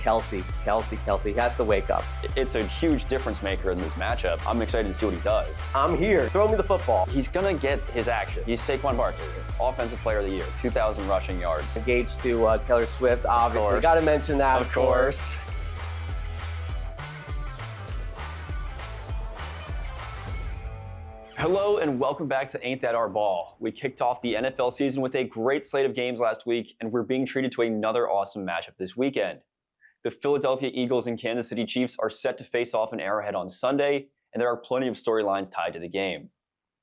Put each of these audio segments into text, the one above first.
Kelce. He has to wake up. It's a huge difference maker in this matchup. I'm excited to see what he does. I'm here. Throw me the football. He's going to get his action. He's Saquon Barkley, Offensive Player of the Year, 2,000 rushing yards. Engaged to Taylor Swift, obviously. Got to mention that, of course. Hello and welcome back to Ain't That Our Ball. We kicked off the NFL season with a great slate of games last week, and we're being treated to another awesome matchup this weekend. The Philadelphia Eagles and Kansas City Chiefs are set to face off in Arrowhead on Sunday, and there are plenty of storylines tied to the game.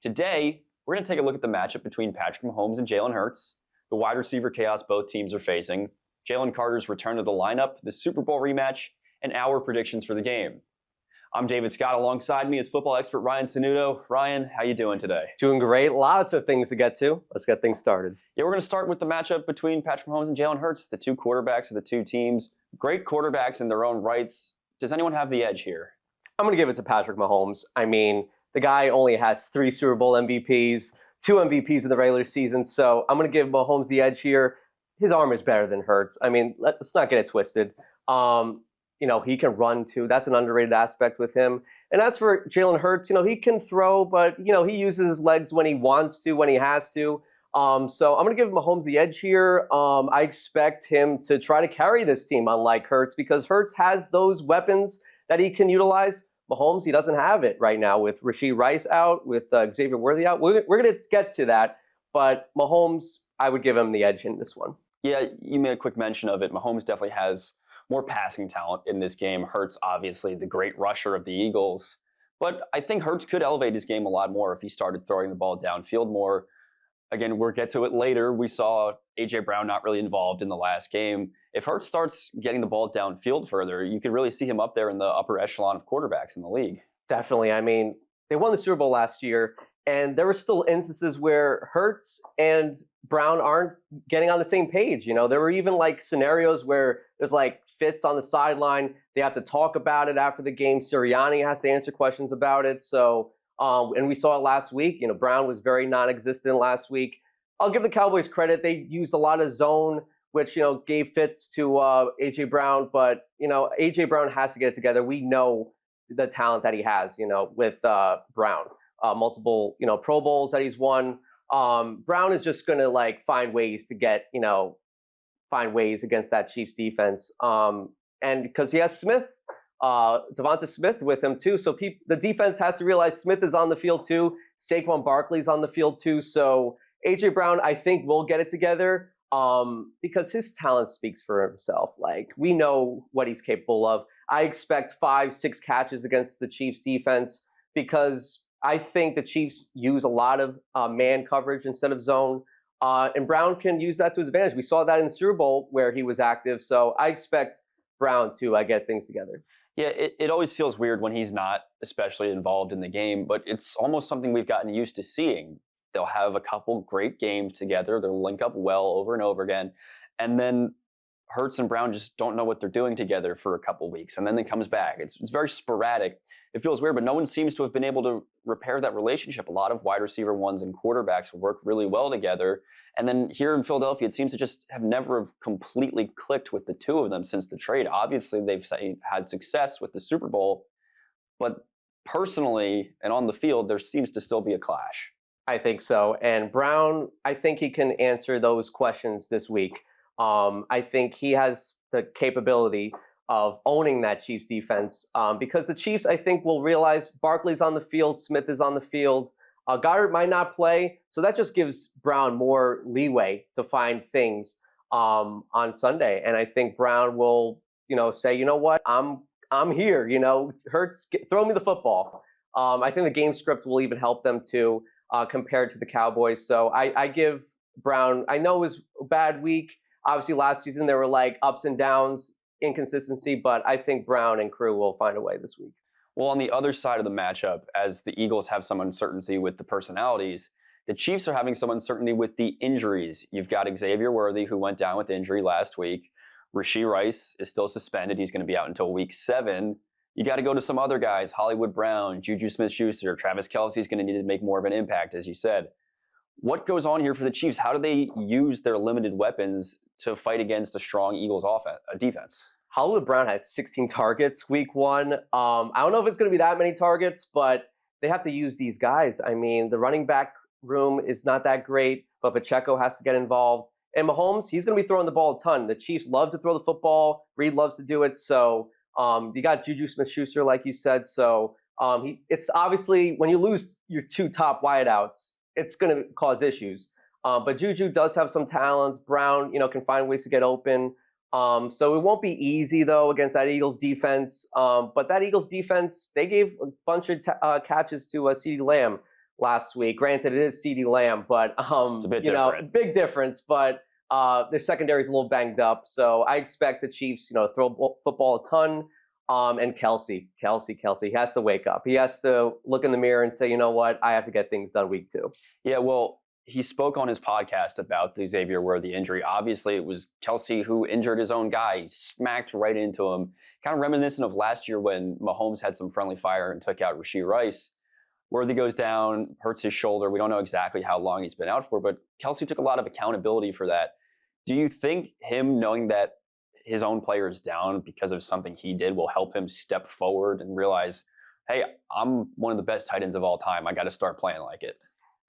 Today, we're going to take a look at the matchup between Patrick Mahomes and Jalen Hurts, the wide receiver chaos both teams are facing, Jalen Carter's return to the lineup, the Super Bowl rematch, and our predictions for the game. I'm David Scott. Alongside me is football expert Ryan Sanudo. Ryan, how you doing today? Doing great. Lots of things to get to. Let's get things started. Yeah, we're going to start with the matchup between Patrick Mahomes and Jalen Hurts, the two quarterbacks of the two teams. Great quarterbacks in their own rights. Does anyone have the edge here? I'm going to give it to Patrick Mahomes. I mean, the guy only has 3 Super Bowl MVPs, 2 MVPs in the regular season, so I'm going to give Mahomes the edge here. His arm is better than Hurts. I mean, let's not get it twisted. He can run too. That's an underrated aspect with him. And as for Jalen Hurts, he can throw, but, he uses his legs when he wants to, when he has to. So I'm going to give Mahomes the edge here. I expect him to try to carry this team, unlike Hurts, because Hurts has those weapons that he can utilize. Mahomes, he doesn't have it right now with Rashee Rice out, with Xavier Worth out. We're going to get to that. But Mahomes, I would give him the edge in this one. Yeah, you made a quick mention of it. Mahomes definitely has more passing talent in this game. Hurts, obviously, the great rusher of the Eagles. But I think Hurts could elevate his game a lot more if he started throwing the ball downfield more. Again, we'll get to it later. We saw A.J. Brown not really involved in the last game. If Hurts starts getting the ball downfield further, you could really see him up there in the upper echelon of quarterbacks in the league. Definitely. I mean, they won the Super Bowl last year, and there were still instances where Hurts and Brown aren't getting on the same page. There were even scenarios where there's fits on the sideline. They have to talk about it after the game. Sirianni has to answer questions about it. So, and we saw it last week. Brown was very non-existent last week. I'll give the Cowboys credit. They used a lot of zone, which, gave fits to A.J. Brown. But, A.J. Brown has to get it together. We know the talent that he has, with Brown. Multiple, Pro Bowls that he's won. Brown is just going to find ways to get, find ways against that Chiefs defense. And because he has Smith, Devonta Smith with him too. So the defense has to realize Smith is on the field too. Saquon Barkley's on the field too. So A.J. Brown, I think, will get it together because his talent speaks for himself. We know what he's capable of. I expect 5-6 catches against the Chiefs defense because I think the Chiefs use a lot of man coverage instead of zone. And Brown can use that to his advantage. We saw that in the Super Bowl where he was active. So I expect Brown to get things together. Yeah, it always feels weird when he's not especially involved in the game, but it's almost something we've gotten used to seeing. They'll have a couple great games together. They'll link up well over and over again. And then Hurts and Brown just don't know what they're doing together for a couple weeks. And then it comes back. It's very sporadic. It feels weird, but no one seems to have been able to repair that relationship. A lot of wide receiver ones and quarterbacks work really well together. And then here in Philadelphia, it seems to just have never completely clicked with the two of them since the trade. Obviously, they've had success with the Super Bowl, but personally and on the field, there seems to still be a clash. I think so. And Brown, I think he can answer those questions this week. I think he has the capability of owning that Chiefs defense because the Chiefs, I think, will realize Barkley's on the field, Smith is on the field. Goddard might not play, so that just gives Brown more leeway to find things on Sunday. And I think Brown will, say, you know what, I'm here. Hurts, throw me the football. I think the game script will even help them too, compared to the Cowboys. So I give Brown. I know it was a bad week. Obviously, last season there were ups and downs, inconsistency, but I think Brown and crew will find a way this week. Well, on the other side of the matchup, as the Eagles have some uncertainty with the personalities, the Chiefs are having some uncertainty with the injuries. You've got Xavier Worth, who went down with injury last week. Rashee Rice is still suspended. He's going to be out until week 7. You got to go to some other guys, Hollywood Brown, Juju Smith-Schuster, Travis Kelce is going to need to make more of an impact, as you said. What goes on here for the Chiefs? How do they use their limited weapons to fight against a strong Eagles defense? Hollywood Brown had 16 targets week one. I don't know if it's going to be that many targets, but they have to use these guys. I mean, the running back room is not that great, but Pacheco has to get involved. And Mahomes, he's going to be throwing the ball a ton. The Chiefs love to throw the football. Reed loves to do it. So you got Juju Smith-Schuster, like you said. So it's obviously when you lose your two top wideouts, it's going to cause issues. But Juju does have some talents. Brown, can find ways to get open. So it won't be easy though against that Eagles defense. But that Eagles defense, they gave a bunch of catches to CeeDee Lamb last week. Granted, it is CeeDee Lamb, but It's a bit different. big difference. But their secondary is a little banged up, so I expect the Chiefs, throw football a ton. And Kelce, he has to wake up. He has to look in the mirror and say, you know what, I have to get things done week 2. Yeah, well, he spoke on his podcast about the Xavier Worth injury. Obviously, it was Kelce who injured his own guy. He smacked right into him. Kind of reminiscent of last year when Mahomes had some friendly fire and took out Rashee Rice. Worthy goes down, hurts his shoulder. We don't know exactly how long he's been out for, but Kelce took a lot of accountability for that. Do you think him knowing that his own player is down because of something he did will help him step forward and realize, hey, I'm one of the best tight ends of all time. I got to start playing like it?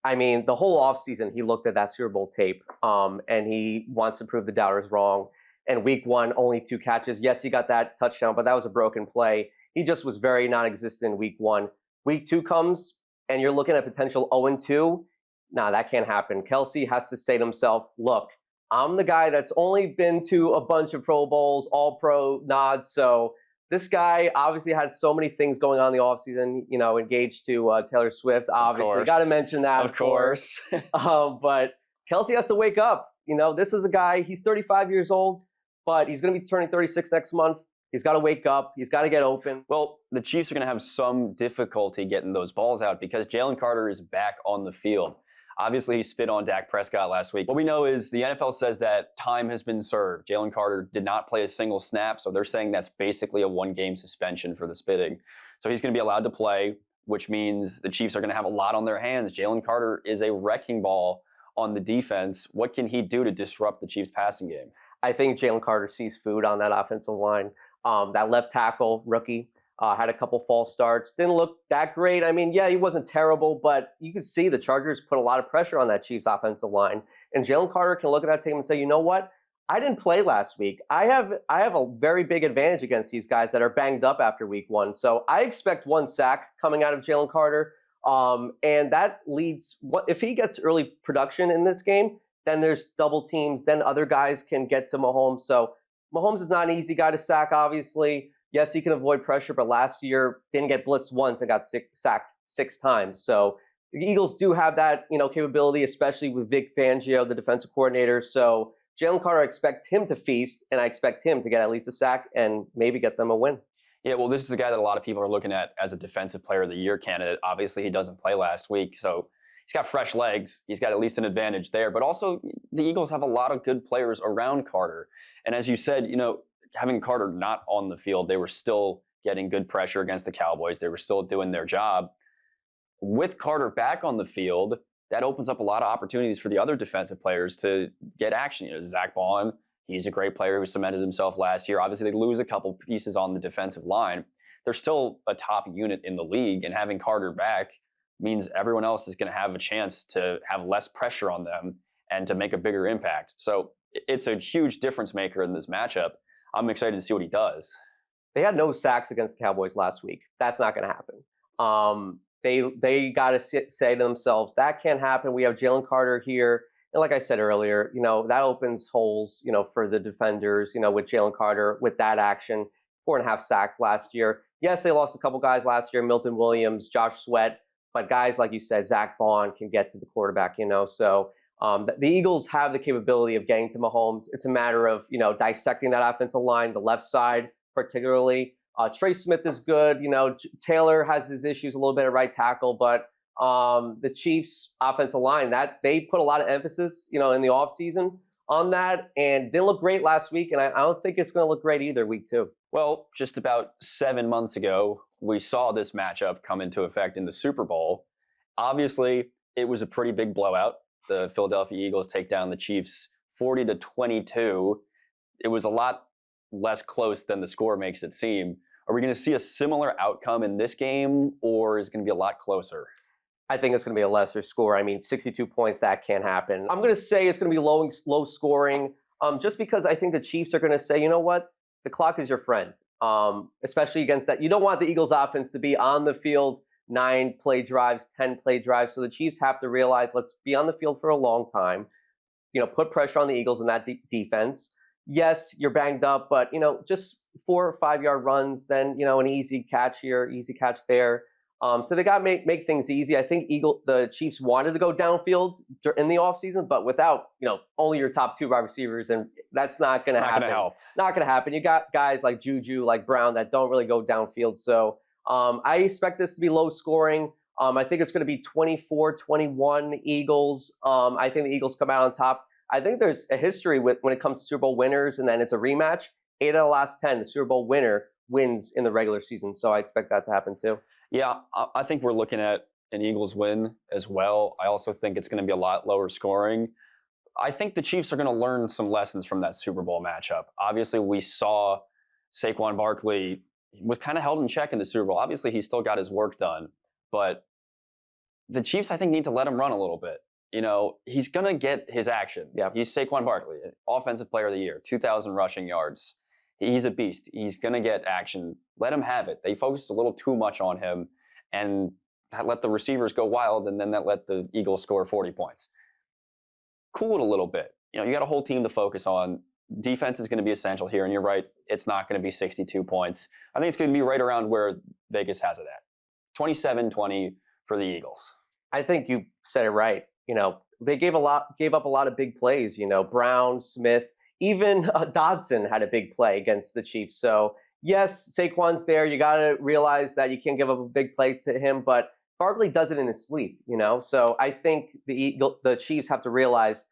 I mean, the whole offseason, he looked at that Super Bowl tape, and he wants to prove the doubters wrong. And week 1, only 2 catches. Yes, he got that touchdown, but that was a broken play. He just was very non-existent in week 1. Week 2 comes, and you're looking at potential 0-2. Nah, that can't happen. Kelce has to say to himself, look, I'm the guy that's only been to a bunch of Pro Bowls, all-pro nods, so this guy obviously had so many things going on in the offseason, engaged to Taylor Swift, obviously. Got to mention that, of course. But Kelce has to wake up. This is a guy, he's 35 years old, but he's going to be turning 36 next month. He's got to wake up. He's got to get open. Well, the Chiefs are going to have some difficulty getting those balls out because Jalen Carter is back on the field. Obviously, he spit on Dak Prescott last week. What we know is the NFL says that time has been served. Jalen Carter did not play a single snap, so they're saying that's basically a 1-game suspension for the spitting. So he's going to be allowed to play, which means the Chiefs are going to have a lot on their hands. Jalen Carter is a wrecking ball on the defense. What can he do to disrupt the Chiefs' passing game? I think Jalen Carter sees food on that offensive line. That left tackle, rookie, had a couple false starts. Didn't look that great. I mean, yeah, he wasn't terrible, but you could see the Chargers put a lot of pressure on that Chiefs offensive line. And Jalen Carter can look at that team and say, you know what? I didn't play last week. I have a very big advantage against these guys that are banged up after week 1. So I expect 1 sack coming out of Jalen Carter. And that leads, if he gets early production in this game, then there's double teams. Then other guys can get to Mahomes. So Mahomes is not an easy guy to sack, obviously. Yes, he can avoid pressure, but last year didn't get blitzed once and got sacked 6 times. So the Eagles do have that, capability, especially with Vic Fangio, the defensive coordinator. So Jalen Carter, I expect him to feast, and I expect him to get at least a sack and maybe get them a win. Yeah, well, this is a guy that a lot of people are looking at as a Defensive Player of the Year candidate. Obviously, he doesn't play last week, so he's got fresh legs. He's got at least an advantage there. But also, the Eagles have a lot of good players around Carter. And as you said, having Carter not on the field, they were still getting good pressure against the Cowboys. They were still doing their job. With Carter back on the field, that opens up a lot of opportunities for the other defensive players to get action. Zach Bond, he's a great player who cemented himself last year. Obviously, they lose a couple pieces on the defensive line. They're still a top unit in the league, and having Carter back means everyone else is going to have a chance to have less pressure on them and to make a bigger impact. So it's a huge difference maker in this matchup. I'm excited to see what he does. They had no sacks against the Cowboys last week. That's not going to happen. They got to say to themselves, that can't happen. We have Jalen Carter here. And like I said earlier, that opens holes, for the defenders, with Jalen Carter, with that action. 4.5 sacks last year. Yes, they lost a couple guys last year, Milton Williams, Josh Sweat. But guys, like you said, Zach Bond can get to the quarterback, So the Eagles have the capability of getting to Mahomes. It's a matter of, dissecting that offensive line, the left side particularly. Trey Smith is good. Taylor has his issues a little bit at right tackle, but the Chiefs offensive line, that they put a lot of emphasis, in the offseason on that, and didn't look great last week, and I don't think it's going to look great either week 2. Well, just about 7 months ago, we saw this matchup come into effect in the Super Bowl. Obviously, it was a pretty big blowout. The Philadelphia Eagles take down the Chiefs 40-22. It was a lot less close than the score makes it seem. Are we going to see a similar outcome in this game, or is it going to be a lot closer? I think it's going to be a lesser score. I mean, 62 points, that can't happen. I'm going to say it's going to be low scoring, just because I think the Chiefs are going to say, you know what, the clock is your friend, especially against that. You don't want the Eagles offense to be on the field 9-play drives, 10-play drives. So the Chiefs have to realize, let's be on the field for a long time, put pressure on the Eagles in that defense. Yes, you're banged up, but, just 4 or 5 yard runs, then, an easy catch here, easy catch there. So they got to make things easy. I think the Chiefs wanted to go downfield in the offseason, but without, only your top 2 wide receivers, and that's not going to happen. Not going to help. Not going to happen. You got guys like Juju, like Brown, that don't really go downfield. So I expect this to be low scoring. I think it's going to be 24-21 Eagles. I think the Eagles come out on top. I think there's a history when it comes to Super Bowl winners, and then it's a rematch. 8 out of the last 10, the Super Bowl winner wins in the regular season. So I expect that to happen too. Yeah, I think we're looking at an Eagles win as well. I also think it's going to be a lot lower scoring. I think the Chiefs are going to learn some lessons from that Super Bowl matchup. Obviously, we saw Saquon Barkley was kind of held in check in the Super Bowl. Obviously, he still got his work done, but the Chiefs, I think, need to let him run a little bit. He's going to get his action. Yeah. He's Saquon Barkley, Offensive Player of the Year, 2,000 rushing yards. He's a beast. He's going to get action. Let him have it. They focused a little too much on him, and that let the receivers go wild, and then that let the Eagles score 40 points. Cool it a little bit. You got a whole team to focus on. Defense is going to be essential here, and you're right, it's not going to be 62 points. I think it's going to be right around where Vegas has it at. 27-20 for the Eagles. I think you said it right. They gave up a lot of big plays. Brown, Smith, even Dodson had a big play against the Chiefs. So yes, Saquon's there. You got to realize that you can't give up a big play to him, but Barkley does it in his sleep. So I think the Chiefs have to realize,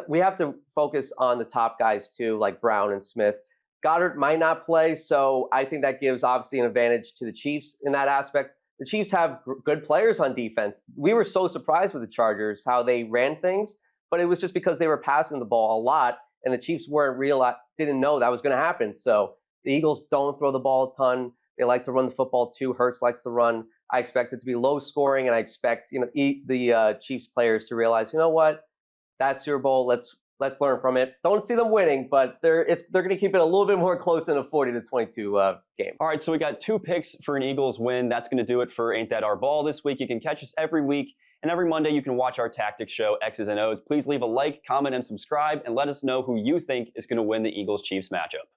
we have to focus on the top guys too, like Brown and Smith. Goddard might not play, so I think that gives obviously an advantage to the Chiefs in that aspect. The Chiefs have good players on defense. We were so surprised with the Chargers, how they ran things, but it was just because they were passing the ball a lot, and the Chiefs didn't know that was going to happen. So the Eagles don't throw the ball a ton. They like to run the football too. Hurts likes to run. I expect it to be low scoring, and I expect the Chiefs players to realize, you know what, that's Super Bowl. Let's learn from it. Don't see them winning, but they're going to keep it a little bit more close than a 40-22 game. All right, so we got 2 picks for an Eagles win. That's going to do it for Ain't That Our Ball this week. You can catch us every week, and every Monday you can watch our tactics show, X's and O's. Please leave a like, comment, and subscribe, and let us know who you think is going to win the Eagles-Chiefs matchup.